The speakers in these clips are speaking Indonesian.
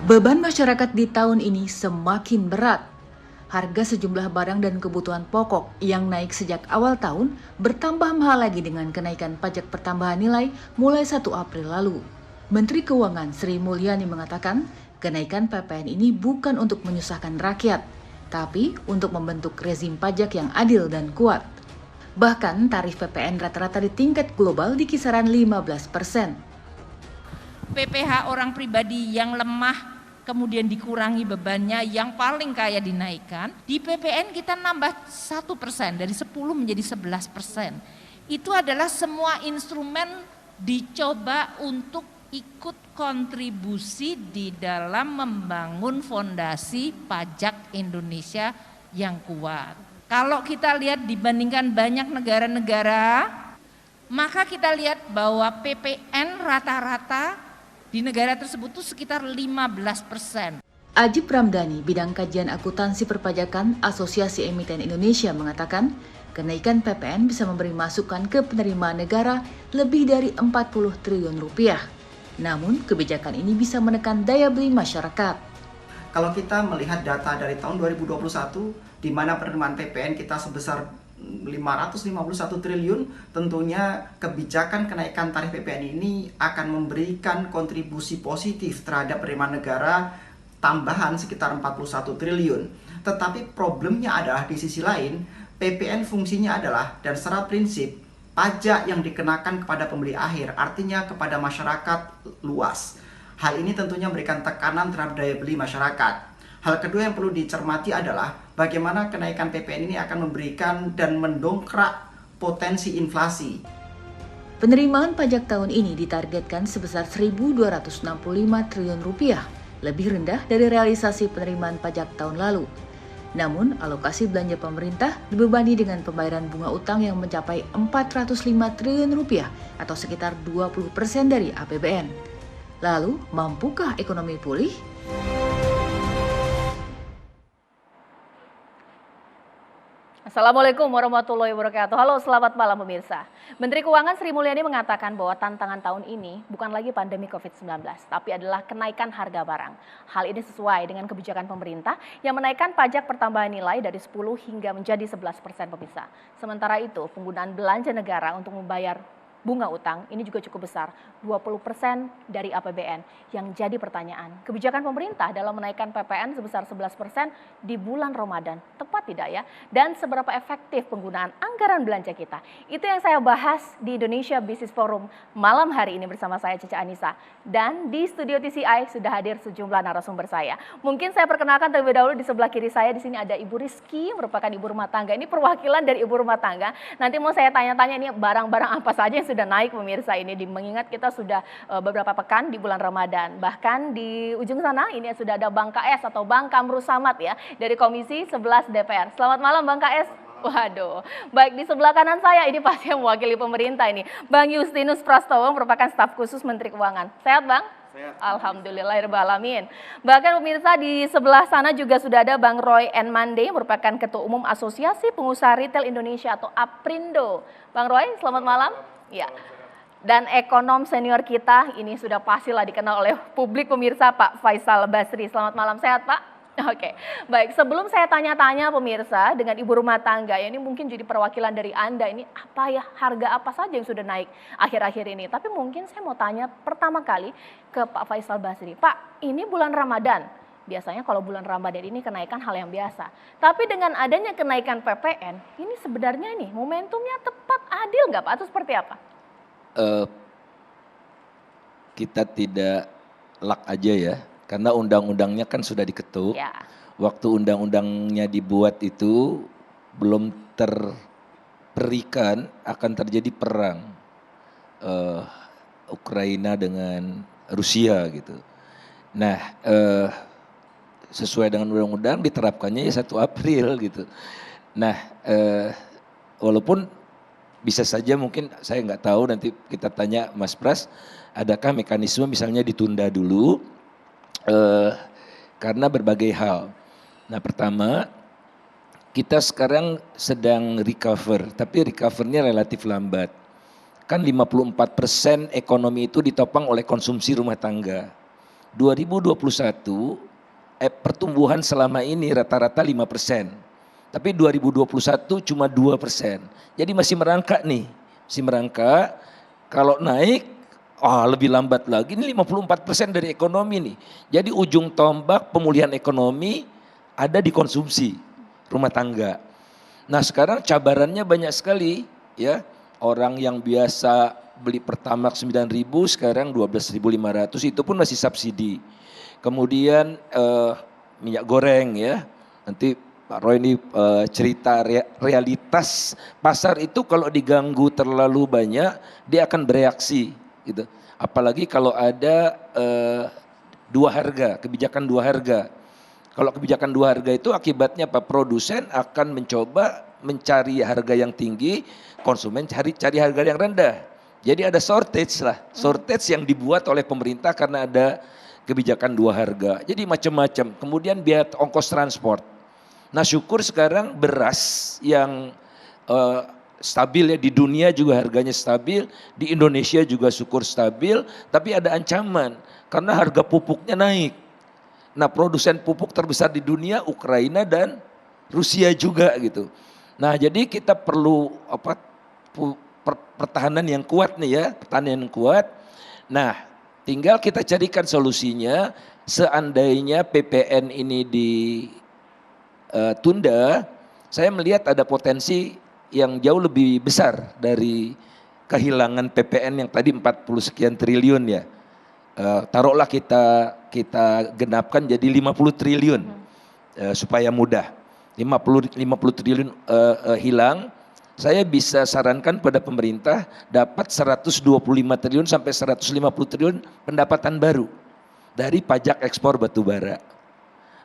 Beban masyarakat di tahun ini semakin berat. Harga sejumlah barang dan kebutuhan pokok yang naik sejak awal tahun bertambah mahal lagi dengan kenaikan pajak pertambahan nilai mulai 1 April lalu. Menteri Keuangan Sri Mulyani mengatakan, kenaikan PPN ini bukan untuk menyusahkan rakyat, tapi untuk membentuk rezim pajak yang adil dan kuat. Bahkan tarif PPN rata-rata di tingkat global di kisaran 15%. PPh orang pribadi yang lemah kemudian dikurangi bebannya, yang paling kaya dinaikkan, di PPN kita nambah 1% dari 10 menjadi 11%. Itu adalah semua instrumen dicoba untuk ikut kontribusi di dalam membangun fondasi pajak Indonesia yang kuat. Kalau kita lihat dibandingkan banyak negara-negara, maka kita lihat bahwa PPN rata-rata di negara tersebut itu sekitar 15%. Ajib Ramdhani, Bidang Kajian Akuntansi Perpajakan Asosiasi Emiten Indonesia mengatakan, kenaikan PPN bisa memberi masukan ke penerimaan negara lebih dari 40 triliun rupiah. Namun, kebijakan ini bisa menekan daya beli masyarakat. Kalau kita melihat data dari tahun 2021, di mana penerimaan PPN kita sebesar 551 triliun, tentunya kebijakan kenaikan tarif PPN ini akan memberikan kontribusi positif terhadap penerimaan negara tambahan sekitar 41 triliun. Tetapi problemnya adalah di sisi lain, PPN fungsinya adalah dan secara prinsip pajak yang dikenakan kepada pembeli akhir, artinya kepada masyarakat luas. Hal ini tentunya memberikan tekanan terhadap daya beli masyarakat. Hal kedua yang perlu dicermati adalah bagaimana kenaikan PPN ini akan memberikan dan mendongkrak potensi inflasi. Penerimaan pajak tahun ini ditargetkan sebesar 1.265 triliun rupiah, lebih rendah dari realisasi penerimaan pajak tahun lalu. Namun, alokasi belanja pemerintah dibebani dengan pembayaran bunga utang yang mencapai 405 triliun rupiah atau sekitar 20% dari APBN. Lalu, mampukah ekonomi pulih? Assalamualaikum warahmatullahi wabarakatuh. Halo, selamat malam pemirsa. Menteri Keuangan Sri Mulyani mengatakan bahwa tantangan tahun ini bukan lagi pandemi COVID-19, tapi adalah kenaikan harga barang. Hal ini sesuai dengan kebijakan pemerintah yang menaikkan pajak pertambahan nilai dari 10 hingga menjadi 11% pemirsa. Sementara itu, penggunaan belanja negara untuk membayar bunga utang ini juga cukup besar, 20% dari APBN. Yang jadi pertanyaan, kebijakan pemerintah dalam menaikkan PPN sebesar 11% di bulan Ramadan, tepat tidak ya? Dan seberapa efektif penggunaan anggaran belanja kita? Itu yang saya bahas di Indonesia Business Forum malam hari ini bersama saya Cece Anissa. Dan di studio TCI sudah hadir sejumlah narasumber saya. Mungkin saya perkenalkan terlebih dahulu, di sebelah kiri saya di sini ada Ibu Rizky, merupakan ibu rumah tangga. Ini perwakilan dari ibu rumah tangga. Nanti mau saya tanya-tanya ini barang-barang apa saja yang sudah naik pemirsa ini, mengingat kita sudah beberapa pekan di bulan Ramadan. Bahkan di ujung sana ini sudah ada Bang KS atau Bang Kamru Samad ya, dari Komisi 11 DPR. Selamat malam Bang KS. Waduh, baik, di sebelah kanan saya ini pasti yang mewakili pemerintah ini, Bang Justinus Prastowo, merupakan staf khusus Menteri Keuangan. Sehat Bang? Sehat. Alhamdulillahirrahmanirrahim. Bahkan pemirsa di sebelah sana juga sudah ada Bang Roy N. Mande, merupakan Ketua Umum Asosiasi Pengusaha Retail Indonesia atau APRindo. Bang Roy, selamat malam. Ya. Dan ekonom senior kita ini sudah pastilah dikenal oleh publik pemirsa, Pak Faisal Basri. Selamat malam, sehat Pak? Oke, baik, sebelum saya tanya-tanya pemirsa dengan ibu rumah tangga, ya ini mungkin jadi perwakilan dari Anda, ini apa ya, harga apa saja yang sudah naik akhir-akhir ini. Tapi mungkin saya mau tanya pertama kali ke Pak Faisal Basri. Pak, ini bulan Ramadan. Biasanya kalau bulan Ramadan ini kenaikan hal yang biasa. Tapi dengan adanya kenaikan PPN, ini sebenarnya nih momentumnya tepat, adil nggak Pak? Atau seperti apa? Kita tidak luck aja ya, karena undang-undangnya kan sudah diketuk. Ya. Waktu undang-undangnya dibuat itu belum terperikan akan terjadi perang Ukraina dengan Rusia gitu. Nah, sesuai dengan undang-undang diterapkannya ya 1 April gitu. Nah, walaupun bisa saja mungkin saya nggak tahu, nanti kita tanya Mas Pras, adakah mekanisme misalnya ditunda dulu karena berbagai hal. Nah, pertama kita sekarang sedang recover, tapi recovernya relatif lambat. Kan 54% ekonomi itu ditopang oleh konsumsi rumah tangga. 2021 pertumbuhan selama ini rata-rata 5%. Tapi 2021 cuma 2%. Jadi masih merangkak nih, masih merangkak. Kalau naik, lebih lambat lagi. Ini 54% dari ekonomi nih. Jadi ujung tombak pemulihan ekonomi ada di konsumsi rumah tangga. Nah sekarang cabarannya banyak sekali ya. Orang yang biasa beli Pertamax 9.000 sekarang 12.500 itu pun masih subsidi. Kemudian minyak goreng ya. Nanti Pak Roy ini cerita realitas pasar itu kalau diganggu terlalu banyak dia akan bereaksi gitu. Apalagi kalau ada dua harga, kebijakan dua harga. Kalau kebijakan dua harga itu akibatnya apa? Produsen akan mencoba mencari harga yang tinggi, konsumen cari harga yang rendah. Jadi ada shortage lah, shortage yang dibuat oleh pemerintah karena ada kebijakan dua harga. Jadi macam-macam. Kemudian biaya ongkos transport. Nah syukur sekarang beras yang stabil ya, di dunia juga harganya stabil, di Indonesia juga syukur stabil, tapi ada ancaman karena harga pupuknya naik. Nah produsen pupuk terbesar di dunia Ukraina dan Rusia juga gitu. Nah jadi kita perlu pertahanan yang kuat nih ya, pertahanan yang kuat. Nah tinggal kita carikan solusinya. Seandainya PPN ini ditunda, saya melihat ada potensi yang jauh lebih besar dari kehilangan PPN yang tadi 40 sekian triliun ya. Taruhlah kita genapkan jadi 50 triliun supaya mudah. 50 triliun hilang, saya bisa sarankan pada pemerintah dapat 125 triliun sampai 150 triliun pendapatan baru dari pajak ekspor batubara.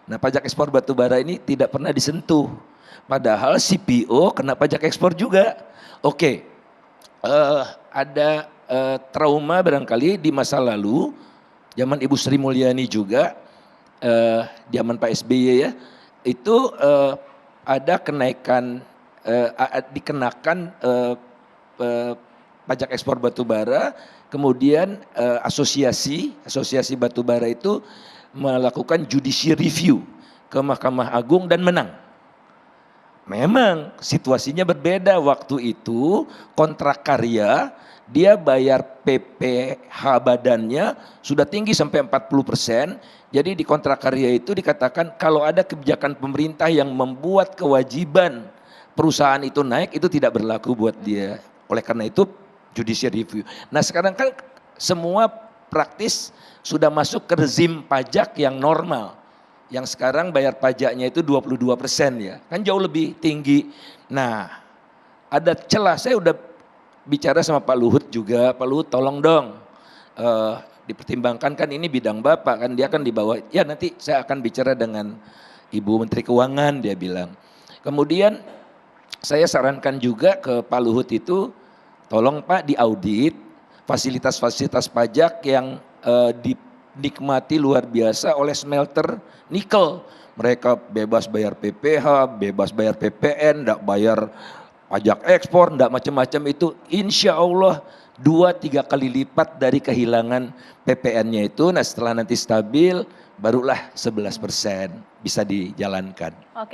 Nah pajak ekspor batubara ini tidak pernah disentuh. Padahal CPO kena pajak ekspor juga. Oke, ada trauma barangkali di masa lalu, zaman Ibu Sri Mulyani juga, zaman Pak SBY ya, itu ada kenaikan, dikenakan pajak ekspor batubara, kemudian asosiasi batubara itu melakukan judicial review ke Mahkamah Agung dan menang. Memang situasinya berbeda waktu itu, kontrak karya dia bayar PPh badannya sudah tinggi sampai 40%. Jadi di kontrak karya itu dikatakan kalau ada kebijakan pemerintah yang membuat kewajiban perusahaan itu naik, itu tidak berlaku buat dia. Oleh karena itu judicial review. Nah sekarang kan semua praktis sudah masuk ke rezim pajak yang normal. Yang sekarang bayar pajaknya itu 22% ya, kan jauh lebih tinggi. Nah ada celah, saya udah bicara sama Pak Luhut juga, Pak Luhut tolong dong dipertimbangkan, kan ini bidang Bapak kan, dia kan di bawah, ya nanti saya akan bicara dengan Ibu Menteri Keuangan, dia bilang. Kemudian saya sarankan juga ke Pak Luhut itu, tolong Pak diaudit fasilitas-fasilitas pajak yang dinikmati luar biasa oleh smelter nikel. Mereka bebas bayar PPh, bebas bayar PPN, enggak bayar pajak ekspor, enggak macam-macam itu. Insya Allah 2-3 kali lipat dari kehilangan PPN-nya itu. Nah setelah nanti stabil, barulah 11% bisa dijalankan. Oke,